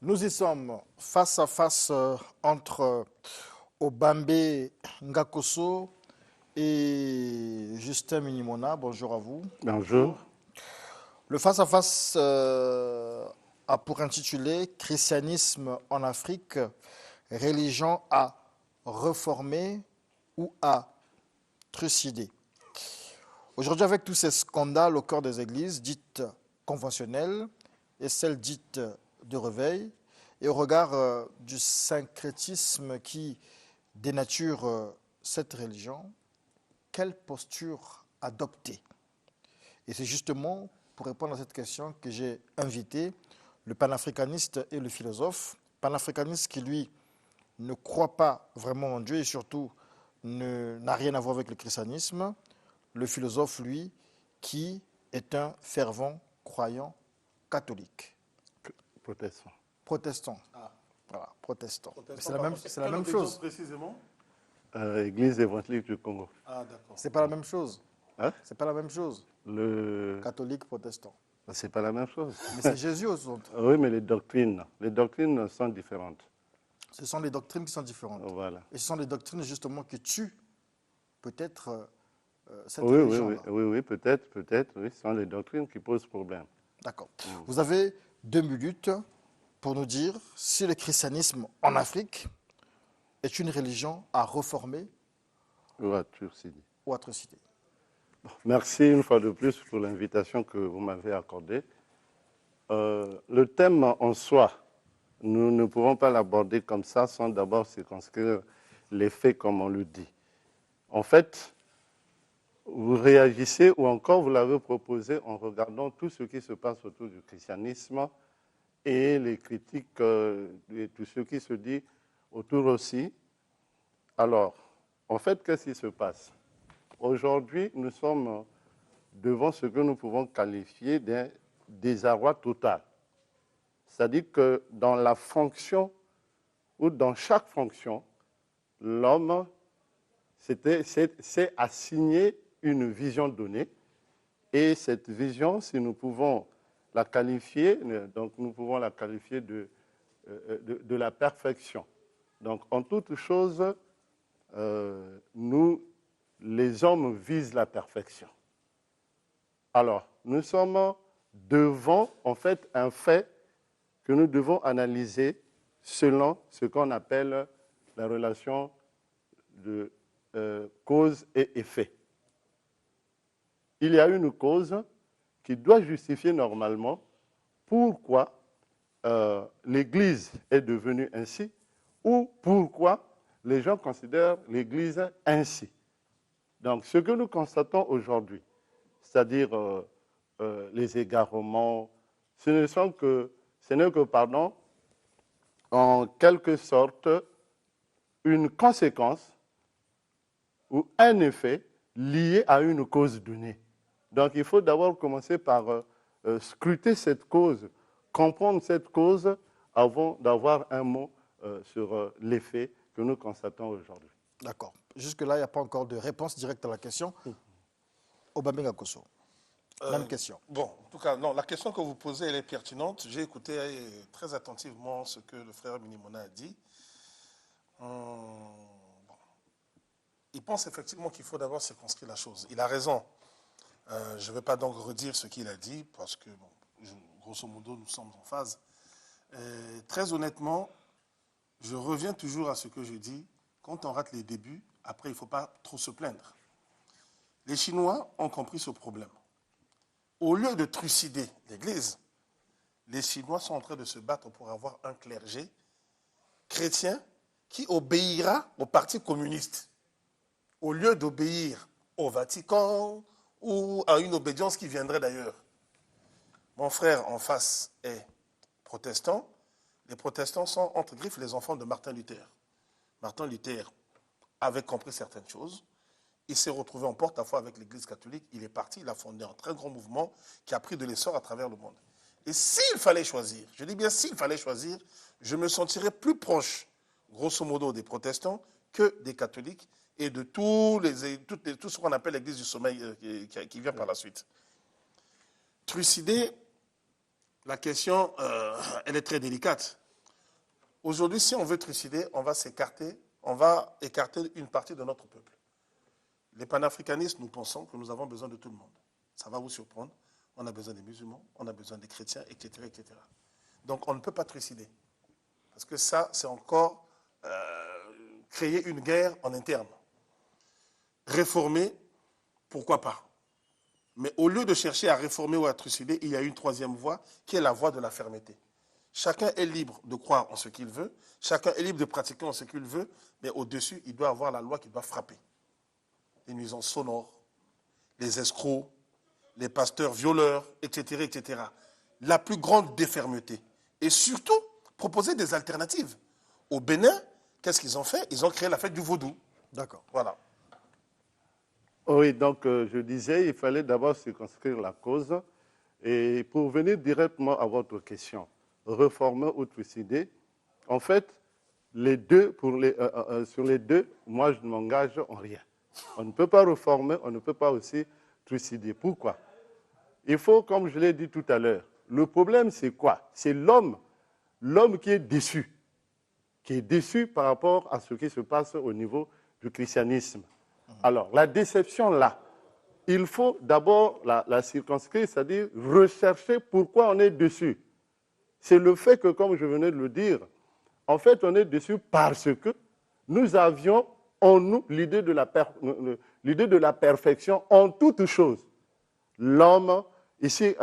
Nous y sommes face à face entre Obambe Ngakoso et Justin Minimona. Bonjour à vous. Bonjour. Le face à face a pour intitulé Christianisme en Afrique, religion à reformer ou à trucider. Aujourd'hui, avec tous ces scandales au cœur des églises dites conventionnelles et celles dites de réveil, et au regard du syncrétisme qui dénature cette religion, quelle posture adopter? Et c'est justement pour répondre à cette question que j'ai invité le panafricaniste et le philosophe. Panafricaniste qui, lui, ne croit pas vraiment en Dieu et surtout n'a rien à voir avec le christianisme. Le philosophe, lui, qui est un fervent croyant catholique. Protestant. Protestant. Ah. Voilà, protestant. C'est la même chose. Précisément Église évangélique du Congo. Ah, d'accord. C'est pas la même chose. Hein? C'est pas la même chose. Le... Catholique, protestant. C'est pas la même chose. Mais c'est Jésus aux autres. Oui, mais les doctrines sont différentes. Ce sont les doctrines qui sont différentes. Voilà. Et ce sont les doctrines justement qui tuent peut-être cette oui, religion-là. Oui, peut-être, oui. Ce sont les doctrines qui posent problème. D'accord. Vous avez 2 minutes pour nous dire si le christianisme en Afrique est une religion à reformer ou à trucider. Merci une fois de plus pour l'invitation que vous m'avez accordée. Le thème en soi, nous ne pouvons pas l'aborder comme ça sans d'abord circonscrire les faits comme on le dit. En fait, vous réagissez ou encore vous l'avez proposé en regardant tout ce qui se passe autour du christianisme et les critiques et tout ce qui se dit autour aussi. Alors, en fait, qu'est-ce qui se passe? Aujourd'hui, nous sommes devant ce que nous pouvons qualifier d'un désarroi total. C'est-à-dire que dans la fonction ou dans chaque fonction, l'homme s'est assigné une vision donnée et cette vision, si nous pouvons la qualifier, donc nous pouvons la qualifier de la perfection. Donc en toute chose, nous, les hommes visent la perfection. Alors, nous sommes devant, en fait, un fait que nous devons analyser selon ce qu'on appelle la relation de cause et effet. Il y a une cause qui doit justifier normalement pourquoi l'Église est devenue ainsi ou pourquoi les gens considèrent l'Église ainsi. Donc, ce que nous constatons aujourd'hui, c'est-à-dire les égarements, ce n'est que, en quelque sorte, une conséquence ou un effet lié à une cause donnée. Donc, il faut d'abord commencer par scruter cette cause, comprendre cette cause avant d'avoir un mot sur l'effet que nous constatons aujourd'hui. D'accord. Jusque-là, il n'y a pas encore de réponse directe à la question. Obambe Ngakoso, même question. Bon, en tout cas, non, la question que vous posez, elle est pertinente. J'ai écouté très attentivement ce que le frère Minimona a dit. Il pense effectivement qu'il faut d'abord circonscrire la chose. Il a raison. Je ne vais pas donc redire ce qu'il a dit, parce que, bon, grosso modo, nous sommes en phase. Très honnêtement, je reviens toujours à ce que je dis. Quand on rate les débuts, après, il ne faut pas trop se plaindre. Les Chinois ont compris ce problème. Au lieu de trucider l'Église, les Chinois sont en train de se battre pour avoir un clergé chrétien qui obéira au Parti communiste, au lieu d'obéir au Vatican ou à une obédience qui viendrait d'ailleurs. Mon frère en face est protestant. Les protestants sont, entre griffes, les enfants de Martin Luther. Martin Luther avait compris certaines choses. Il s'est retrouvé en porte-à-faux avec l'Église catholique. Il est parti, il a fondé un très grand mouvement qui a pris de l'essor à travers le monde. Et s'il fallait choisir, je dis bien s'il fallait choisir, je me sentirais plus proche, grosso modo, des protestants que des catholiques et de tout ce qu'on appelle l'Église du sommeil qui vient par la suite. Trucider, la question, elle est très délicate. Aujourd'hui, si on veut trucider, on va écarter une partie de notre peuple. Les panafricanistes, nous pensons que nous avons besoin de tout le monde. Ça va vous surprendre. On a besoin des musulmans, on a besoin des chrétiens, etc., etc. Donc on ne peut pas trucider. Parce que ça, c'est encore créer une guerre en interne. Réformer, pourquoi pas? Mais au lieu de chercher à réformer ou à trucider, il y a une troisième voie qui est la voie de la fermeté. Chacun est libre de croire en ce qu'il veut, chacun est libre de pratiquer en ce qu'il veut, mais au-dessus, il doit avoir la loi qui doit frapper. Les nuisances sonores, les escrocs, les pasteurs violeurs, etc., etc. La plus grande défermeté. Et surtout, proposer des alternatives. Au Bénin, qu'est-ce qu'ils ont fait? Ils ont créé la fête du vaudou. D'accord. Voilà. Oui, donc je disais, il fallait d'abord circonscrire la cause. Et pour venir directement à votre question, réformer ou trucider, en fait, sur les deux, moi je ne m'engage en rien. On ne peut pas réformer, on ne peut pas aussi trucider. Pourquoi? Il faut, comme je l'ai dit tout à l'heure, le problème c'est quoi? C'est l'homme qui est déçu par rapport à ce qui se passe au niveau du christianisme. Alors, la déception là, il faut d'abord la circonscrire, c'est-à-dire rechercher pourquoi on est déçu. C'est le fait que, comme je venais de le dire, en fait, on est déçu parce que nous avions en nous l'idée de la perfection en toutes choses. L'homme, ici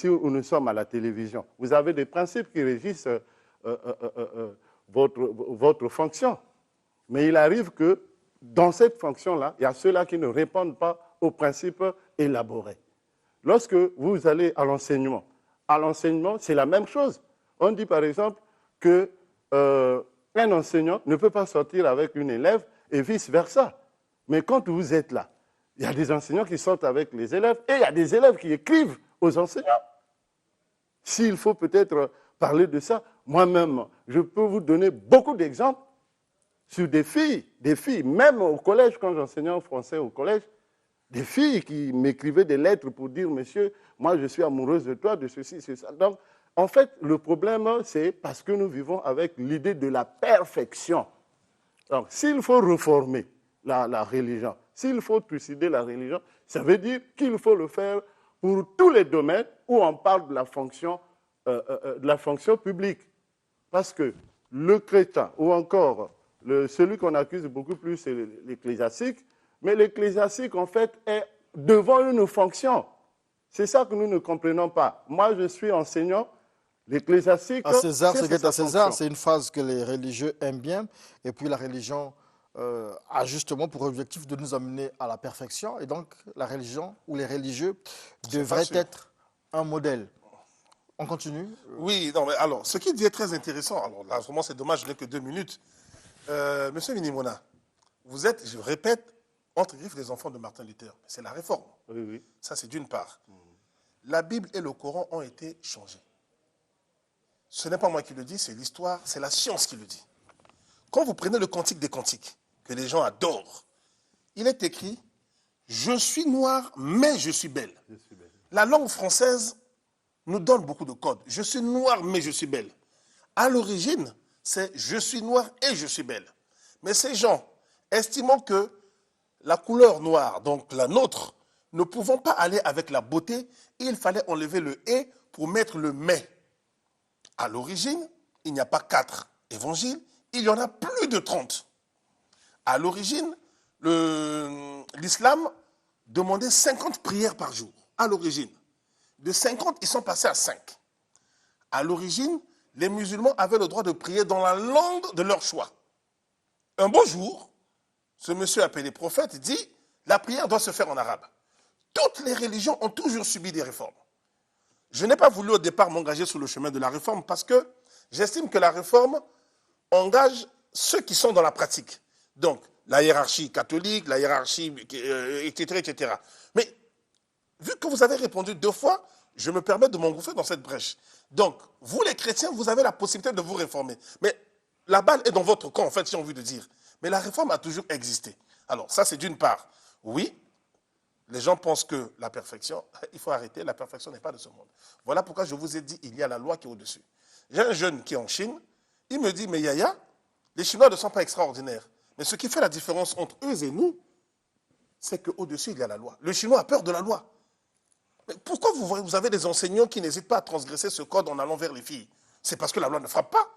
où nous sommes à la télévision, vous avez des principes qui régissent votre fonction. Mais il arrive que dans cette fonction-là, il y a ceux-là qui ne répondent pas aux principes élaborés. Lorsque vous allez à l'enseignement, c'est la même chose. On dit par exemple qu'un enseignant ne peut pas sortir avec une élève et vice-versa. Mais quand vous êtes là, il y a des enseignants qui sortent avec les élèves et il y a des élèves qui écrivent aux enseignants. S'il faut peut-être parler de ça, moi-même, je peux vous donner beaucoup d'exemples sur des filles, même au collège, quand j'enseignais en français au collège, des filles qui m'écrivaient des lettres pour dire « Monsieur, moi je suis amoureuse de toi, de ceci, de ça ». Donc, en fait, le problème, c'est parce que nous vivons avec l'idée de la perfection. Donc, s'il faut réformer la religion, s'il faut trucider la religion, ça veut dire qu'il faut le faire pour tous les domaines où on parle de la fonction publique. Parce que le chrétien, ou encore celui qu'on accuse beaucoup plus, c'est l'ecclésiastique, mais l'ecclésiastique, en fait, est devant une fonction. C'est ça que nous ne comprenons pas. Moi, je suis enseignant. L'ecclésiastique, à César, ce qui est à sa César, fonction. c'est une phrase que les religieux aiment bien. Et puis la religion a justement pour objectif de nous amener à la perfection. Et donc la religion ou les religieux devraient être un modèle. On continue. Oui, non, mais alors, ce qu'il dit est très intéressant. Alors là, vraiment, c'est dommage, je n'ai que 2 minutes. Monsieur Minimona, vous êtes, je répète, entre griffes des enfants de Martin Luther. C'est la réforme. Oui, oui. Ça, c'est d'une part. La Bible et le Coran ont été changés. Ce n'est pas moi qui le dis, c'est l'histoire, c'est la science qui le dit. Quand vous prenez le Cantique des Cantiques, que les gens adorent, il est écrit « Je suis noir, mais je suis belle ». La langue française nous donne beaucoup de codes. « Je suis noir, mais je suis belle ». À l'origine, c'est « Je suis noir et je suis belle ». Mais ces gens, estimant que la couleur noire, donc la nôtre, ne pouvant pas aller avec la beauté, il fallait enlever le « et » pour mettre le « mais ». À l'origine, il n'y a pas 4 évangiles, il y en a plus de 30. À l'origine, l'islam demandait 50 prières par jour. À l'origine. De 50, ils sont passés à 5. À l'origine, les musulmans avaient le droit de prier dans la langue de leur choix. Un beau jour, ce monsieur appelé prophète dit « La prière doit se faire en arabe ». Toutes les religions ont toujours subi des réformes. Je n'ai pas voulu au départ m'engager sur le chemin de la réforme parce que j'estime que la réforme engage ceux qui sont dans la pratique. Donc, la hiérarchie catholique, la hiérarchie, etc., etc. Mais, vu que vous avez répondu 2 fois, je me permets de m'engouffrer dans cette brèche. Donc, vous les chrétiens, vous avez la possibilité de vous réformer. Mais la balle est dans votre camp, en fait, si on veut le dire. Mais la réforme a toujours existé. Alors, ça, c'est d'une part. Oui, les gens pensent que la perfection, il faut arrêter, la perfection n'est pas de ce monde. Voilà pourquoi je vous ai dit, il y a la loi qui est au-dessus. J'ai un jeune qui est en Chine, il me dit, mais Yaya, les Chinois ne sont pas extraordinaires. Mais ce qui fait la différence entre eux et nous, c'est qu'au-dessus, il y a la loi. Le Chinois a peur de la loi. Mais pourquoi vous avez des enseignants qui n'hésitent pas à transgresser ce code en allant vers les filles? C'est parce que la loi ne frappe pas.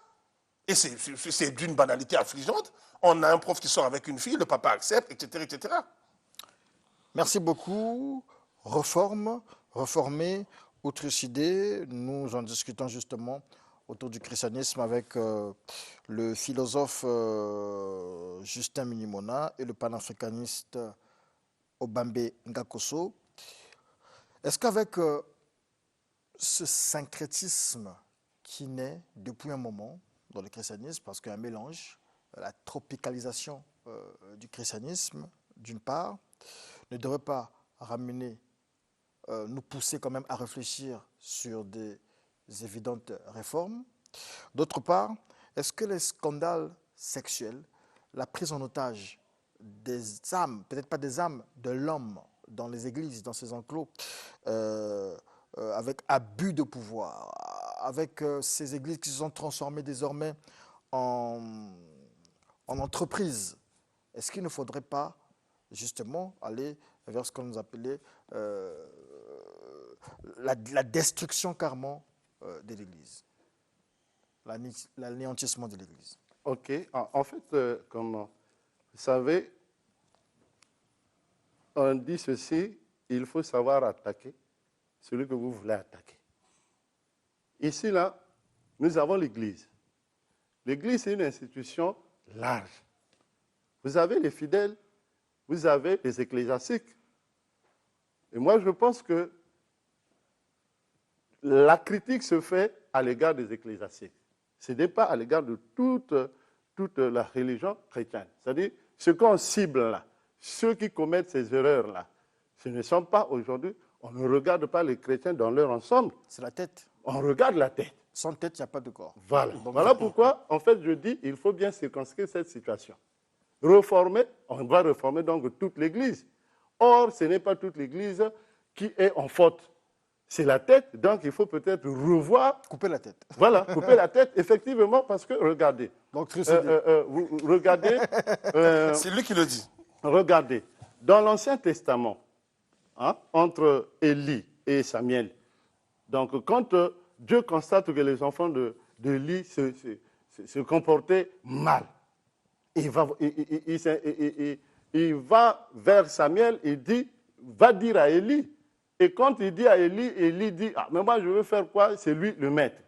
Et c'est d'une banalité affligeante. On a un prof qui sort avec une fille, le papa accepte, etc., etc. Merci beaucoup. Réforme, réformer, autricidé. Nous en discutons justement autour du christianisme avec le philosophe Justin Minimona et le panafricaniste Obambe Ngakoso. Est-ce qu'avec ce syncrétisme qui naît depuis un moment dans le christianisme, parce qu'il y a un mélange, la tropicalisation du christianisme, d'une part, ne devrait pas ramener, nous pousser quand même à réfléchir sur des évidentes réformes. D'autre part, est-ce que les scandales sexuels, la prise en otage des âmes, peut-être pas des âmes, de l'homme dans les églises, dans ces enclos, avec abus de pouvoir, avec ces églises qui se sont transformées désormais en entreprises, est-ce qu'il ne faudrait pas justement aller vers ce qu'on nous appelait la destruction carrément de l'Église, l'anéantissement de l'Église? Ok. En fait, comme vous savez, on dit ceci, il faut savoir attaquer celui que vous voulez attaquer. Ici, là, nous avons l'Église. L'Église, c'est une institution large. Vous avez les fidèles, vous avez les ecclésiastiques. Et moi, je pense que la critique se fait à l'égard des ecclésiastiques. Ce n'est pas à l'égard de toute la religion chrétienne. C'est-à-dire, ce qu'on cible là, ceux qui commettent ces erreurs-là, ce ne sont pas aujourd'hui, on ne regarde pas les chrétiens dans leur ensemble. C'est la tête. On regarde la tête. Sans tête, il n'y a pas de corps. Voilà. Donc, Voilà pourquoi, en fait, je dis il faut bien circonscrire cette situation. Reformer, on va reformer donc toute l'Église. Or, ce n'est pas toute l'Église qui est en faute. C'est la tête, donc il faut peut-être revoir. Couper la tête. Voilà, couper la tête, effectivement, parce que, regardez. Donc, vous regardez. C'est lui qui le dit. Regardez, dans l'Ancien Testament, hein, entre Élie et Samuel, donc quand Dieu constate que les enfants d'Élie se comportaient mal, il va vers Samuel et dit, va dire à Élie. Et quand il dit à Élie, Élie dit, ah, mais moi je veux faire quoi? C'est lui le maître.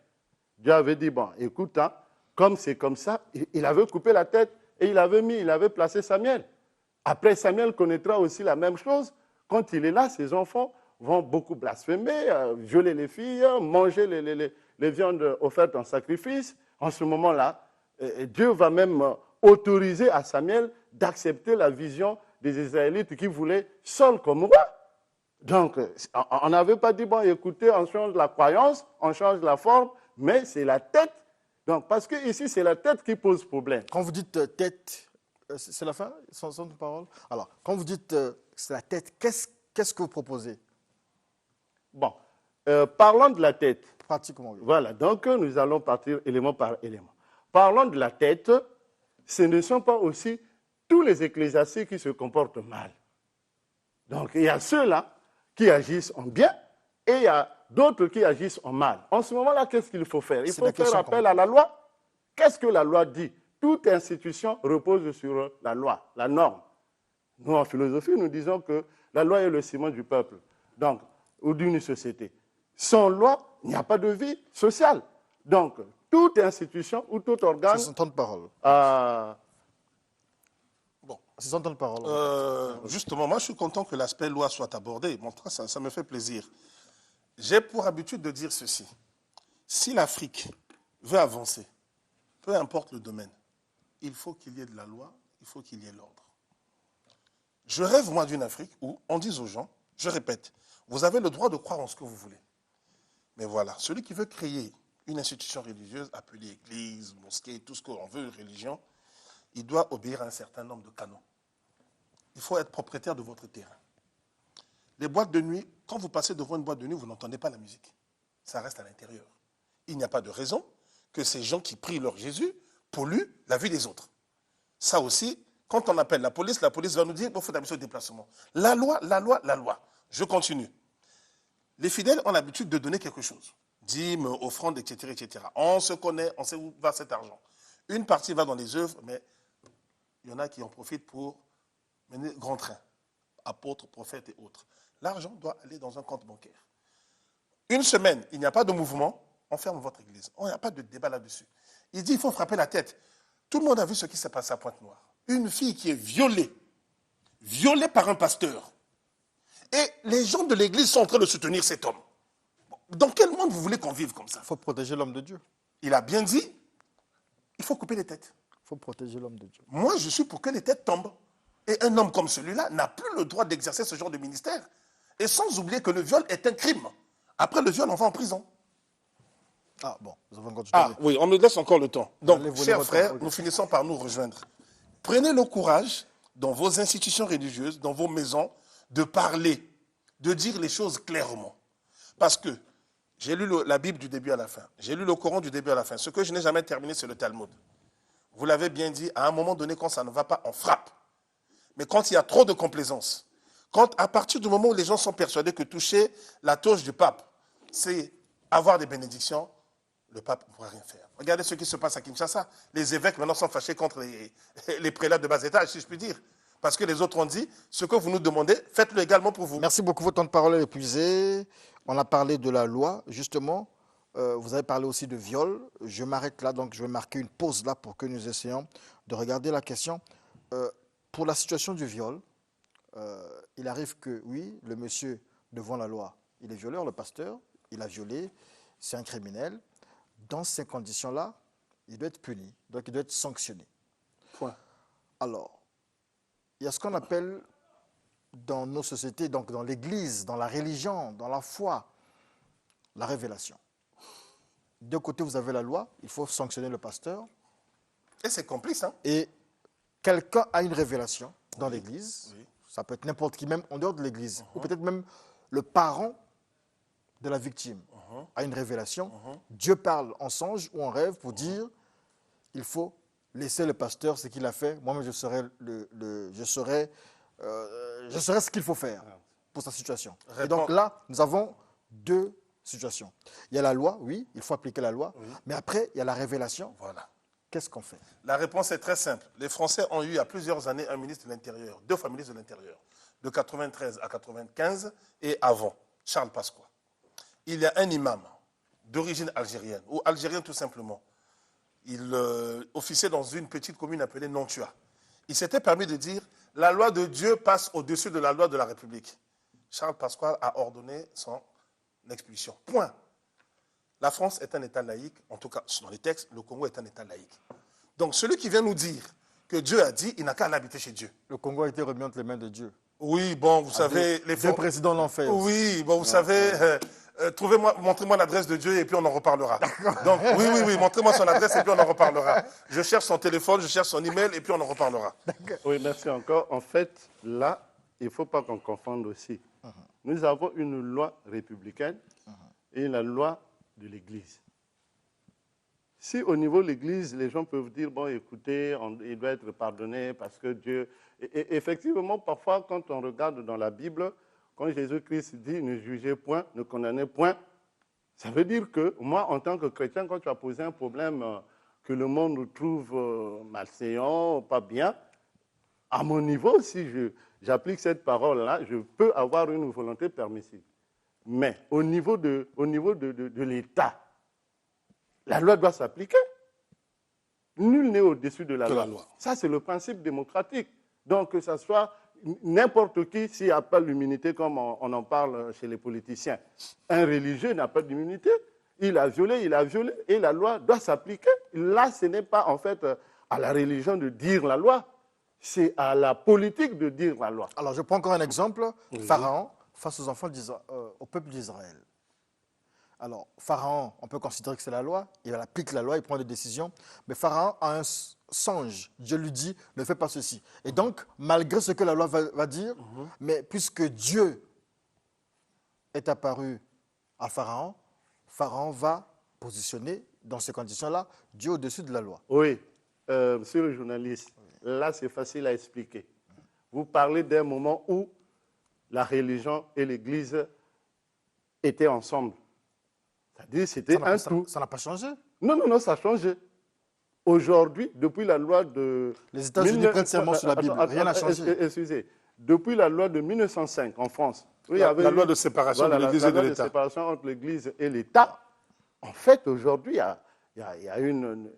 Dieu avait dit, bon, écoute, hein, comme c'est comme ça, il avait coupé la tête et il avait placé Samuel. Après, Samuel connaîtra aussi la même chose. Quand il est là, ses enfants vont beaucoup blasphémer, violer les filles, manger les viandes offertes en sacrifice. En ce moment-là, Dieu va même autoriser à Samuel d'accepter la vision des Israélites qui voulaient Saul comme roi. Donc, on n'avait pas dit, bon, écoutez, on change la croyance, on change la forme, mais c'est la tête. Donc, parce que ici, c'est la tête qui pose problème. Quand vous dites tête, c'est la fin, sans parole. Alors, quand vous dites c'est la tête, qu'est-ce que vous proposez? Bon, parlons de la tête. Pratiquement, oui. Voilà, donc nous allons partir élément par élément. Parlons de la tête, ce ne sont pas aussi tous les ecclésiastiques qui se comportent mal. Donc, il y a ceux-là qui agissent en bien et il y a d'autres qui agissent en mal. En ce moment-là, qu'est-ce qu'il faut faire? Il faut faire appel à la loi. Qu'est-ce que la loi dit? Toute institution repose sur la loi, la norme. Nous, en philosophie, nous disons que la loi est le ciment du peuple, donc, ou d'une société. Sans loi, il n'y a pas de vie sociale. Donc, toute institution ou tout organe... C'est son temps de parole. Bon. C'est son temps de parole. Justement, moi, je suis content que l'aspect loi soit abordé. Bon, ça me fait plaisir. J'ai pour habitude de dire ceci. Si l'Afrique veut avancer, peu importe le domaine, il faut qu'il y ait de la loi, il faut qu'il y ait l'ordre. Je rêve, moi, d'une Afrique où on dise aux gens, je répète, vous avez le droit de croire en ce que vous voulez. Mais voilà, celui qui veut créer une institution religieuse, appelée église, mosquée, tout ce qu'on veut, religion, il doit obéir à un certain nombre de canons. Il faut être propriétaire de votre terrain. Les boîtes de nuit, quand vous passez devant une boîte de nuit, vous n'entendez pas la musique. Ça reste à l'intérieur. Il n'y a pas de raison que ces gens qui prient leur Jésus polluent la vie des autres. Ça aussi, quand on appelle la police va nous dire, il faut d'habitude de déplacement. La loi, la loi, la loi. Je continue. Les fidèles ont l'habitude de donner quelque chose. Dîmes, offrandes, etc., etc. On se connaît, on sait où va cet argent. Une partie va dans les œuvres, mais il y en a qui en profitent pour mener grand train. Apôtres, prophètes et autres. L'argent doit aller dans un compte bancaire. Une semaine, il n'y a pas de mouvement, on ferme votre église. Il n'y a pas de débat là-dessus. Il dit, il faut frapper la tête. Tout le monde a vu ce qui s'est passé à Pointe-Noire. Une fille qui est violée par un pasteur. Et les gens de l'église sont en train de soutenir cet homme. Dans quel monde vous voulez qu'on vive comme ça? Il faut protéger l'homme de Dieu. Il a bien dit, il faut couper les têtes. Il faut protéger l'homme de Dieu. Moi, je suis pour que les têtes tombent. Et un homme comme celui-là n'a plus le droit d'exercer ce genre de ministère. Et sans oublier que le viol est un crime. Après le viol, on va en prison. Ah bon, nous avons continué. Ah oui, on me laisse encore le temps. Donc, Allez, chers frères, ok. nous finissons par nous rejoindre. Prenez le courage, dans vos institutions religieuses, dans vos maisons, de parler, de dire les choses clairement. Parce que j'ai lu la Bible du début à la fin. J'ai lu le Coran du début à la fin. Ce que je n'ai jamais terminé, c'est le Talmud. Vous l'avez bien dit, à un moment donné, quand ça ne va pas, on frappe. Mais quand il y a trop de complaisance, quand à partir du moment où les gens sont persuadés que toucher la toge du pape, c'est avoir des bénédictions, le pape ne pourra rien faire. Regardez ce qui se passe à Kinshasa. Les évêques maintenant sont fâchés contre les prélats de bas étage, si je puis dire. Parce que les autres ont dit, ce que vous nous demandez, faites-le également pour vous. Merci beaucoup, votre temps de parole est épuisé. On a parlé de la loi, justement. Vous avez parlé aussi de viol. Je m'arrête là, donc je vais marquer une pause là pour que nous essayons de regarder la question. Pour la situation du viol, il arrive que, oui, le monsieur, devant la loi, il est violeur, le pasteur, il a violé, c'est un criminel. Dans ces conditions-là, il doit être puni, donc il doit être sanctionné. Point. Alors, il y a ce qu'on appelle dans nos sociétés, donc dans l'Église, dans la religion, dans la foi, la révélation. D'un côté, vous avez la loi, il faut sanctionner le pasteur. Et c'est complice, hein? Et quelqu'un a une révélation dans l'Église, oui. ça peut être n'importe qui, même en dehors de l'Église, ou peut-être même le parent de la victime a une révélation. Dieu parle en songe ou en rêve pour dire il faut laisser le pasteur ce qu'il a fait. Moi-même, je saurais ce qu'il faut faire pour sa situation. Et donc là, nous avons deux situations. Il y a la loi, oui, il faut appliquer la loi. Oui. Mais après, il y a la révélation. Voilà. Qu'est-ce qu'on fait? La réponse est très simple. Les Français ont eu il y a plusieurs années un ministre de l'Intérieur, deux fois ministre de l'Intérieur, de 93 à 95 et avant, Charles Pasqua. Il y a un imam d'origine algérienne, ou algérien tout simplement. Il officiait dans une petite commune appelée Nantua. Il s'était permis de dire « La loi de Dieu passe au-dessus de la loi de la République ». Charles Pasqua a ordonné son expulsion. Point. La France est un État laïque, en tout cas dans les textes, le Congo est un État laïque. Donc celui qui vient nous dire que Dieu a dit, il n'a qu'à aller habiter chez Dieu. Le Congo a été remis entre les mains de Dieu. Oui, bon, vous savez... Les deux présidents l'ont fait. Oui, bon, vous savez... montrez-moi l'adresse de Dieu et puis on en reparlera. Donc, oui, montrez-moi son adresse et puis on en reparlera. Je cherche son téléphone, je cherche son email et puis on en reparlera. Oui, merci encore. En fait, là, il ne faut pas qu'on confonde aussi. Nous avons une loi républicaine et la loi de l'Église. Si au niveau de l'Église, les gens peuvent dire, bon, écoutez, il doit être pardonné parce que Dieu... Et effectivement, parfois, quand on regarde dans la Bible, quand Jésus-Christ dit « ne jugez point, ne condamnez point », ça veut dire que moi, en tant que chrétien, quand tu as posé un problème que le monde trouve malséant, pas bien, à mon niveau, si j'applique cette parole-là, je peux avoir une volonté permissive. Mais au niveau de l'État, la loi doit s'appliquer. Nul n'est au-dessus de la loi. Ça, c'est le principe démocratique. Donc, que ce soit n'importe qui, s'il n'y a pas l'immunité, comme on en parle chez les politiciens, un religieux n'a pas d'immunité. Il a violé, et la loi doit s'appliquer. Là, ce n'est pas en fait à la religion de dire la loi, c'est à la politique de dire la loi. Alors, je prends encore un exemple. Pharaon face aux enfants au peuple d'Israël. Alors, Pharaon, on peut considérer que c'est la loi, il applique la loi, il prend des décisions, mais Pharaon a un songe. Dieu lui dit, ne fais pas ceci. Et donc, malgré ce que la loi va dire, mais puisque Dieu est apparu à Pharaon, Pharaon va positionner, dans ces conditions-là, Dieu au-dessus de la loi. Oui, monsieur le journaliste, là c'est facile à expliquer. Vous parlez d'un moment où la religion et l'Église étaient ensemble. C'est-à-dire c'était un tout. Ça n'a pas changé. Non, ça a changé. Aujourd'hui, depuis la loi de... Les États-Unis prêtent serment sur la Bible, rien n'a changé. Excusez, depuis la loi de 1905 en France, la loi de séparation de l'Église et de l'État. La loi de séparation entre l'Église et l'État, en fait, aujourd'hui, il y a une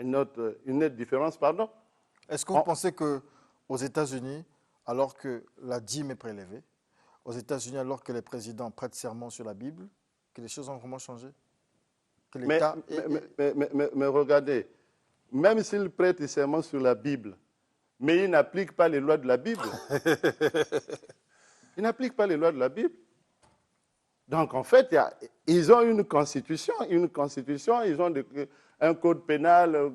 nette différence, pardon. Est-ce que vous pensez qu'aux États-Unis, alors que la dîme est prélevée, aux États-Unis, alors que les présidents prêtent serment sur la Bible, que les choses ont vraiment changé? Que mais regardez, même s'ils prêtent serment sur la Bible, mais ils n'appliquent pas les lois de la Bible. Ils n'appliquent pas les lois de la Bible. Donc, en fait, ils ont une constitution, ils ont un code pénal,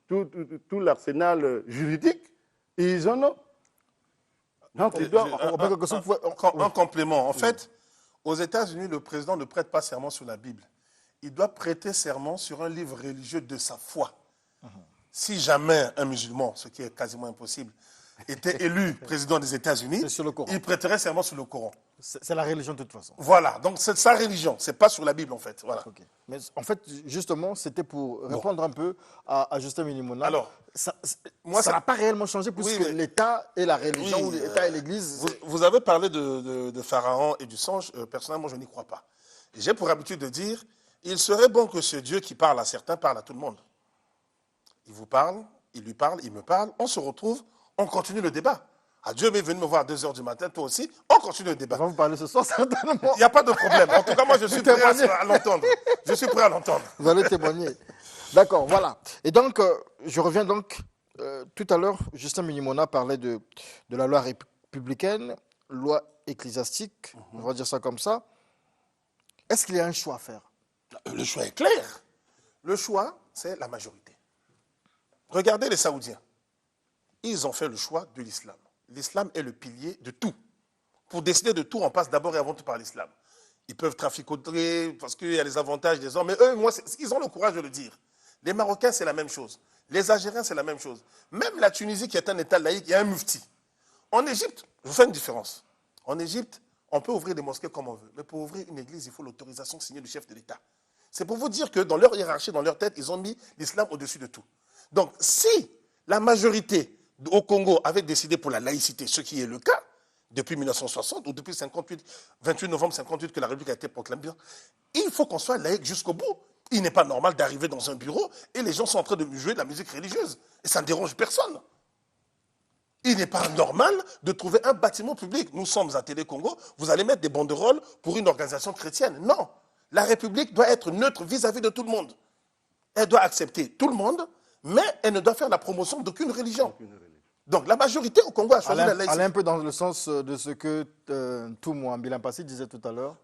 tout l'arsenal juridique, et ils en ont. Donc, un complément. En fait, aux États-Unis, le président ne prête pas serment sur la Bible. Il doit prêter serment sur un livre religieux de sa foi. Si jamais un musulman, ce qui est quasiment impossible, était élu président des États-Unis, il prêterait serment sur le Coran. C'est la religion de toute façon. Voilà, donc c'est sa religion, c'est pas sur la Bible en fait. Voilà. Okay. Mais en fait, justement, c'était pour répondre un peu à Justin Minimona. Alors, ça n'a pas réellement changé puisque l'État et la religion, ou l'État et l'Église... Vous avez parlé de Pharaon et du songe. Personnellement, je n'y crois pas. J'ai pour habitude de dire, il serait bon que ce Dieu qui parle à certains parle à tout le monde. Il vous parle, il lui parle, il me parle, on se retrouve, on continue le débat. Ah, Dieu m'est venu me voir à 2h du matin, toi aussi, on continue le débat. On va vous parler ce soir, certainement. Il n'y a pas de problème. En tout cas, moi, je suis prêt à l'entendre. Je suis prêt à l'entendre. Vous allez témoigner. D'accord, voilà. Et donc, je reviens donc, tout à l'heure, Justin Minimona parlait de la loi républicaine, loi ecclésiastique, on va dire ça comme ça. Est-ce qu'il y a un choix à faire? Le choix est clair. Le choix, c'est la majorité. Regardez les Saoudiens. Ils ont fait le choix de l'islam. L'islam est le pilier de tout. Pour décider de tout, on passe d'abord et avant tout par l'islam. Ils peuvent traficoter parce qu'il y a les avantages des hommes, mais eux, ils ont le courage de le dire. Les Marocains, c'est la même chose. Les Algériens, c'est la même chose. Même la Tunisie, qui est un État laïque, il y a un mufti. En Égypte, je vous fais une différence. En Égypte, on peut ouvrir des mosquées comme on veut, mais pour ouvrir une église, il faut l'autorisation signée du chef de l'État. C'est pour vous dire que dans leur hiérarchie, dans leur tête, ils ont mis l'islam au-dessus de tout. Donc, si la majorité au Congo avait décidé pour la laïcité, ce qui est le cas, depuis 1960 ou depuis 28 novembre 58 que la République a été proclamée, il faut qu'on soit laïque jusqu'au bout. Il n'est pas normal d'arriver dans un bureau et les gens sont en train de jouer de la musique religieuse. Et ça ne dérange personne. Il n'est pas normal de trouver un bâtiment public. Nous sommes à Télé Congo, vous allez mettre des banderoles pour une organisation chrétienne. Non. La République doit être neutre vis-à-vis de tout le monde. Elle doit accepter tout le monde, mais elle ne doit faire la promotion d'aucune religion. Donc la majorité au Congo a choisi la laïcité. Allez un peu dans le sens de ce que Toumou Ambila Mpassi disait tout à l'heure.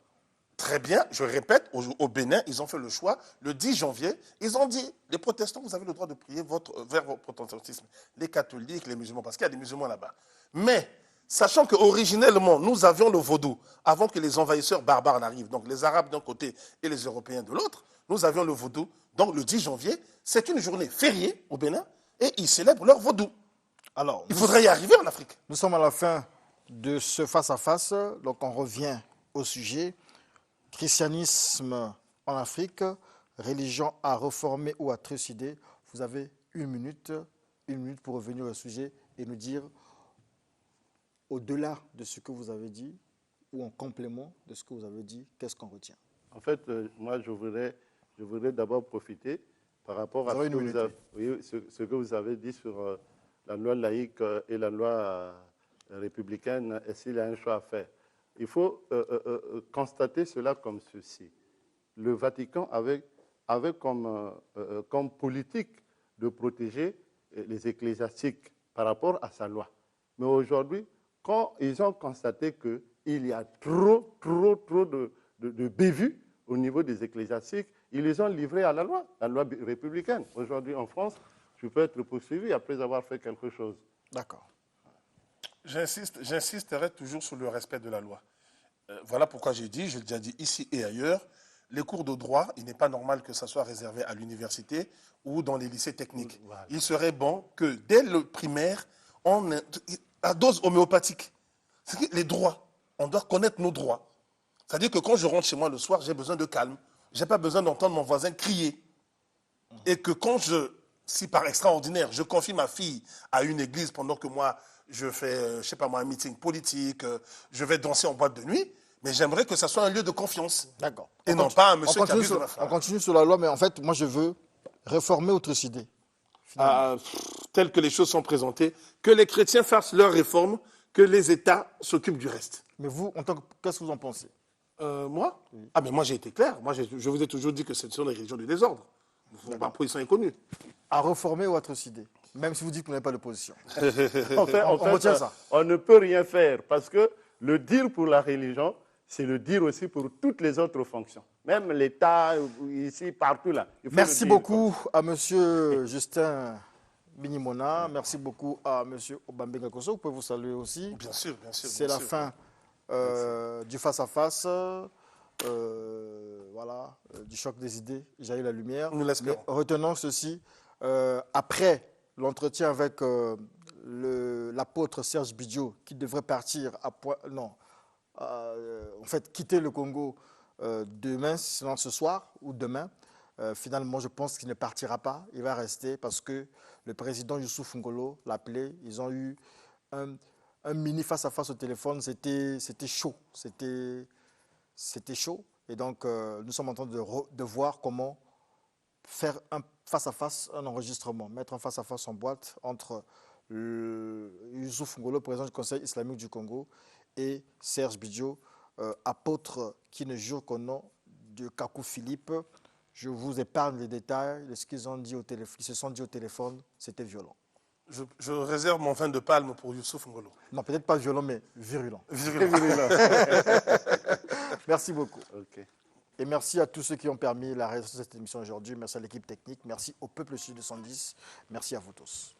Très bien, je répète, au Bénin, ils ont fait le choix, le 10 janvier, ils ont dit, les protestants, vous avez le droit de prier vers votre protestantisme. Les catholiques, les musulmans, parce qu'il y a des musulmans là-bas. Mais, sachant qu'originellement, nous avions le vaudou, avant que les envahisseurs barbares n'arrivent, donc les Arabes d'un côté et les Européens de l'autre, nous avions le vaudou. Donc le 10 janvier, c'est une journée fériée au Bénin, et ils célèbrent leur vaudou. Alors, il faudrait y arriver en Afrique. Nous sommes à la fin de ce face-à-face, donc on revient au sujet. Christianisme en Afrique, religion à reformer ou à trucider. Vous avez une minute pour revenir au sujet et nous dire, au-delà de ce que vous avez dit, ou en complément de ce que vous avez dit, qu'est-ce qu'on retient? En fait, moi, je voudrais d'abord profiter par rapport à ce que vous avez dit sur la loi laïque et la loi républicaine s'il a un choix à faire. Il faut constater cela comme ceci. Le Vatican avait comme politique de protéger les ecclésiastiques par rapport à sa loi. Mais aujourd'hui, quand ils ont constaté qu'il y a trop de bévues au niveau des ecclésiastiques, ils les ont livrés à la loi républicaine. Aujourd'hui, en France, tu peux être poursuivi après avoir fait quelque chose. D'accord. J'insisterai toujours sur le respect de la loi. Voilà pourquoi j'ai dit, je l'ai déjà dit ici et ailleurs, les cours de droit, il n'est pas normal que ça soit réservé à l'université ou dans les lycées techniques. Voilà. Il serait bon que dès le primaire, à dose homéopathique, les droits, on doit connaître nos droits. C'est-à-dire que quand je rentre chez moi le soir, j'ai besoin de calme. Je n'ai pas besoin d'entendre mon voisin crier. Et que quand si par extraordinaire, je confie ma fille à une église pendant que moi, je fais, je sais pas moi, un meeting politique, je vais danser en boîte de nuit, mais j'aimerais que ça soit un lieu de confiance. D'accord. Et non pas un monsieur qui abuse de ma On femme. continue sur la loi, mais en fait, moi, je veux réformer Autricidé. Telles que les choses sont présentées, que les chrétiens fassent leurs réformes, que les États s'occupent du reste. Mais vous, qu'est-ce que vous en pensez? Moi Ah, mais moi j'ai été clair. Moi, je vous ai toujours dit que ce sont les religions du désordre. Ma position est connue. À reformer Autricidé, même si vous dites que vous n'avez pas d'opposition. En fait, On retient ça. on ne peut rien faire parce que le dire pour la religion, c'est le dire aussi pour toutes les autres fonctions. Même l'État, ici, partout là. Il faut Merci le dire beaucoup à monsieur Justin Binimona. Merci beaucoup à monsieur Obambenga Kosso. Vous pouvez vous saluer aussi. Bien sûr, bien sûr. C'est bien la sûr. fin du face-à-face. Voilà, du choc des idées. J'ai eu la lumière. Nous l'espérons. Mais retenons ceci. Après l'entretien avec l'apôtre Serge Bidio, qui devrait partir en fait, quitter le Congo demain, sinon ce soir ou demain. Finalement, je pense qu'il ne partira pas. Il va rester parce que le président Youssouf Ngolo l'a appelé. Ils ont eu un mini face-à-face au téléphone. C'était chaud. C'était chaud. Et donc, nous sommes en train de voir comment faire un face-à-face, un enregistrement, mettre un face-à-face en boîte entre Youssouf Ngolo, président du Conseil islamique du Congo, et Serge Bidio, apôtre qui ne jure qu'au nom de Kakou Philippe. Je vous épargne les détails de ce qu'ils se sont dit au téléphone. C'était violent. Je réserve mon vin de palme pour Youssouf Ngolo. Non, peut-être pas violent, mais virulent. Virulent. Merci beaucoup. Ok. Et merci à tous ceux qui ont permis la réalisation de cette émission aujourd'hui. Merci à l'équipe technique. Merci au peuple sud 210. Merci à vous tous.